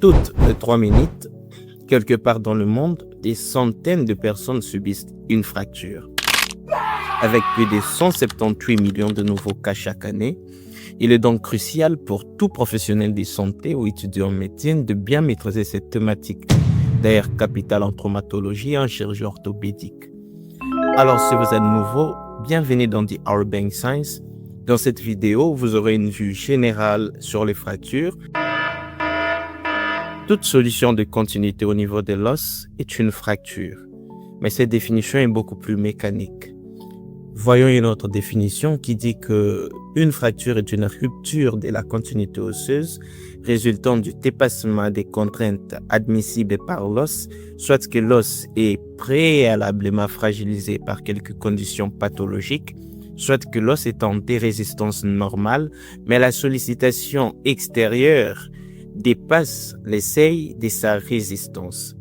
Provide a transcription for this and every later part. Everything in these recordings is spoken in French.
Toutes les 3 minutes, quelque part dans le monde, des centaines de personnes subissent une fracture. Avec plus de 178 millions de nouveaux cas chaque année, il est donc crucial pour tout professionnel de santé ou étudiant en médecine de bien maîtriser cette thématique, d'ailleurs capitale en traumatologie et en chirurgie orthopédique. Alors si vous êtes nouveau, bienvenue dans The Our Bank Science. Dans cette vidéo, vous aurez une vue générale sur les fractures. Toute solution de continuité au niveau de l'os est une fracture, mais cette définition est beaucoup plus mécanique. Voyons une autre définition qui dit que une fracture est une rupture de la continuité osseuse résultant du dépassement des contraintes admissibles par l'os, soit que l'os est préalablement fragilisé par quelques conditions pathologiques, soit que l'os est en dérésistance normale, mais la sollicitation extérieure dépasse les seuils de sa résistance.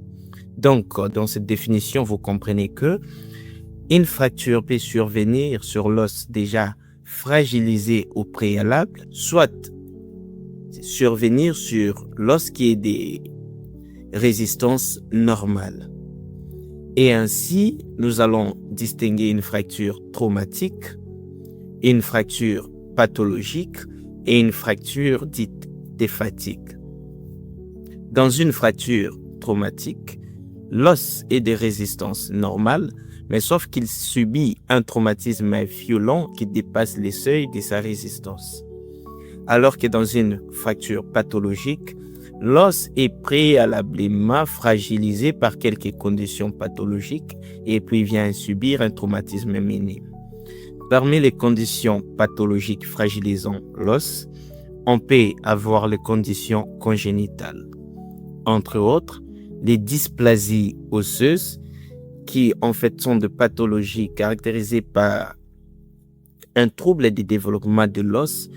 Donc, dans cette définition, vous comprenez que une fracture peut survenir sur l'os déjà fragilisé au préalable, soit survenir sur l'os qui est des résistances normales. Et ainsi, nous allons distinguer une fracture traumatique, une fracture pathologique et une fracture dite de fatigue. Dans une fracture traumatique, l'os est de résistance normale, mais sauf qu'il subit un traumatisme violent qui dépasse les seuils de sa résistance. Alors que dans une fracture pathologique, l'os est préalablement fragilisé par quelques conditions pathologiques et puis vient subir un traumatisme minime. Parmi les conditions pathologiques fragilisant l'os, on peut avoir les conditions congénitales. Entre autres, les dysplasies osseuses, qui en fait sont de pathologies caractérisées par un trouble du développement de l'os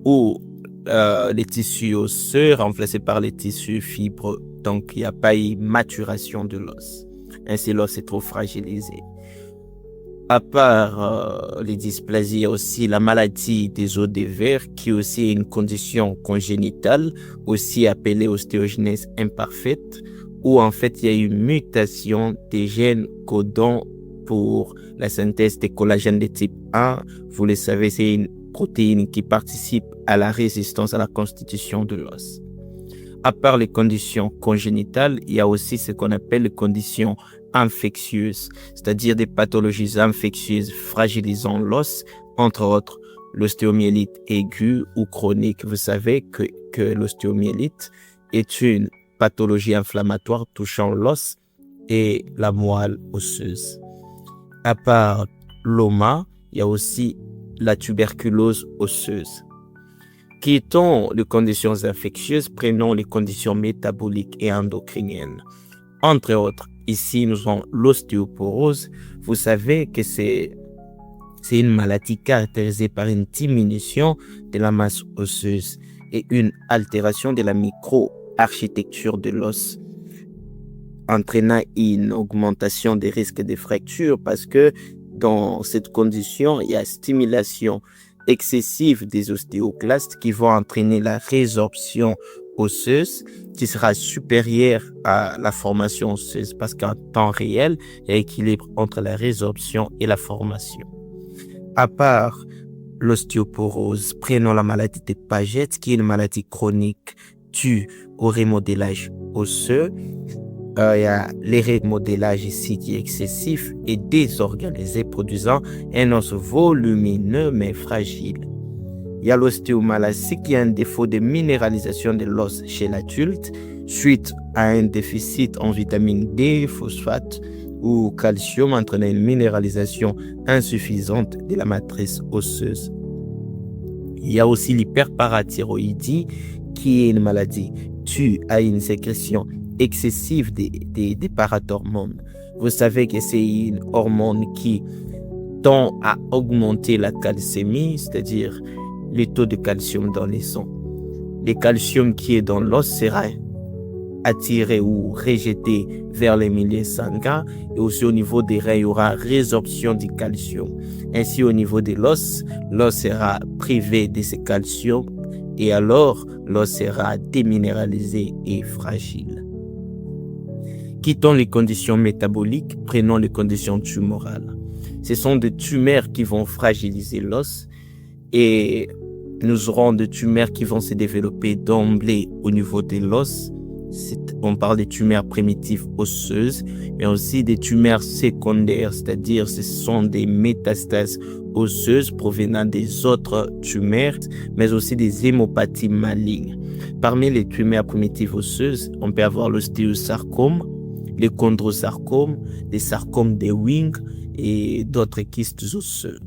ou les tissus osseux remplacés par les tissus fibreux. Donc, il n'y a pas eu maturation de l'os. Ainsi, l'os est trop fragilisé. À part les dysplasies, il y a aussi la maladie des os de verre, qui est aussi une condition congénitale, aussi appelée ostéogenèse imparfaite, où en fait il y a une mutation des gènes codants pour la synthèse des collagènes de type 1. Vous le savez, c'est une protéine qui participe à la résistance à la constitution de l'os. À part les conditions congénitales, il y a aussi ce qu'on appelle les conditions infectieuses, c'est-à-dire des pathologies infectieuses fragilisant l'os, entre autres l'ostéomyélite aiguë ou chronique. Vous savez que l'ostéomyélite est une pathologie inflammatoire touchant l'os et la moelle osseuse. À part l'OMA, il y a aussi la tuberculose osseuse. Quittons les conditions infectieuses, prenons les conditions métaboliques et endocriniennes. Entre autres, ici nous avons l'ostéoporose. Vous savez que c'est une maladie caractérisée par une diminution de la masse osseuse et une altération de la micro-architecture de l'os, entraînant une augmentation des risques de fractures parce que dans cette condition, il y a stimulation excessive des ostéoclastes qui vont entraîner la résorption osseuse qui sera supérieure à la formation osseuse parce qu'en temps réel, il y a équilibre entre la résorption et la formation. À part l'ostéoporose, prenons la maladie de Paget, qui est une maladie chronique due au remodélage osseux. Il y a le remodélage ici qui est excessif et désorganisé, produisant un os volumineux mais fragile. Il y a l'ostéomalacie qui a un défaut de minéralisation de l'os chez l'adulte suite à un déficit en vitamine D, phosphate ou calcium entraînant une minéralisation insuffisante de la matrice osseuse. Il y a aussi l'hyperparathyroïdie qui est une maladie due à une sécrétion excessive des parathormones. Vous savez que c'est une hormone qui tend à augmenter la calcémie, c'est-à-dire le taux de calcium dans les sangs. Le calcium qui est dans l'os sera attiré ou rejeté vers les milieux sanguins et aussi au niveau des reins, il y aura résorption du calcium. Ainsi, au niveau de l'os sera privé de ce calcium Et alors, l'os sera déminéralisé et fragile. Quittons les conditions métaboliques, prenons les conditions tumorales. Ce sont des tumeurs qui vont fragiliser l'os et nous aurons des tumeurs qui vont se développer d'emblée au niveau de l'os. On parle des tumeurs primitives osseuses, mais aussi des tumeurs secondaires, c'est-à-dire ce sont des métastases osseuses provenant des autres tumeurs, mais aussi des hémopathies malignes. Parmi les tumeurs primitives osseuses, on peut avoir l'ostéosarcome, les chondrosarcomes, les sarcomes de Ewing et d'autres kystes osseux.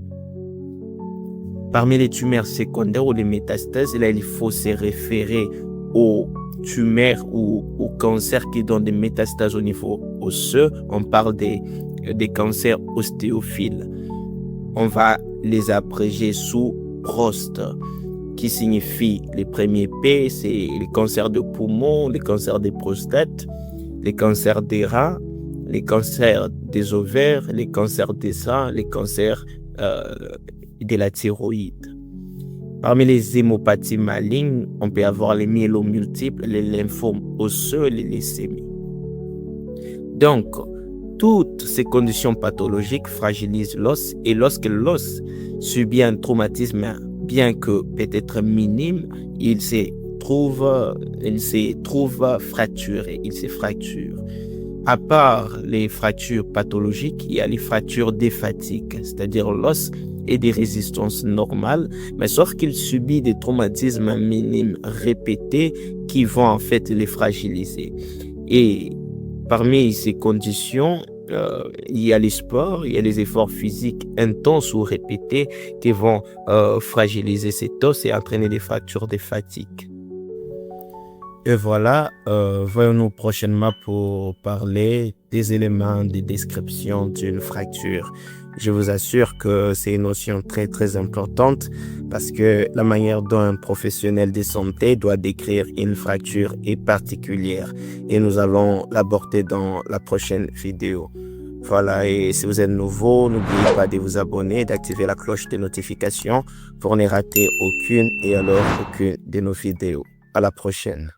Parmi les tumeurs secondaires ou les métastases, là, il faut se référer aux tumeurs ou aux cancers qui donnent des métastases au niveau osseux. On parle des cancers ostéophiles. On va les abréger sous PROST, qui signifie les premiers P, c'est les cancers de poumon, les cancers des prostates, les cancers des reins, les cancers des ovaires, les cancers des seins, les cancers de la thyroïde. Parmi les hémopathies malignes, on peut avoir les myélomes multiples, les lymphomes osseux et les leucémies. Donc, toutes ces conditions pathologiques fragilisent l'os et lorsque l'os subit un traumatisme, bien que peut-être minime, il se trouve fracturé, il se fracture. À part les fractures pathologiques, il y a les fractures déphatiques, c'est-à-dire l'os est des résistances normales, mais sauf qu'il subit des traumatismes minimes répétés qui vont en fait les fragiliser. Et parmi ces conditions, il y a les sports, il y a les efforts physiques intenses ou répétés qui vont fragiliser cet os et entraîner des fractures déphatiques. Et voilà, voyons-nous prochainement pour parler des éléments de description d'une fracture. Je vous assure que c'est une notion très très importante parce que la manière dont un professionnel de santé doit décrire une fracture est particulière et nous allons l'aborder dans la prochaine vidéo. Voilà, et si vous êtes nouveau, n'oubliez pas de vous abonner, d'activer la cloche de notification pour ne rater aucune de nos vidéos. À la prochaine.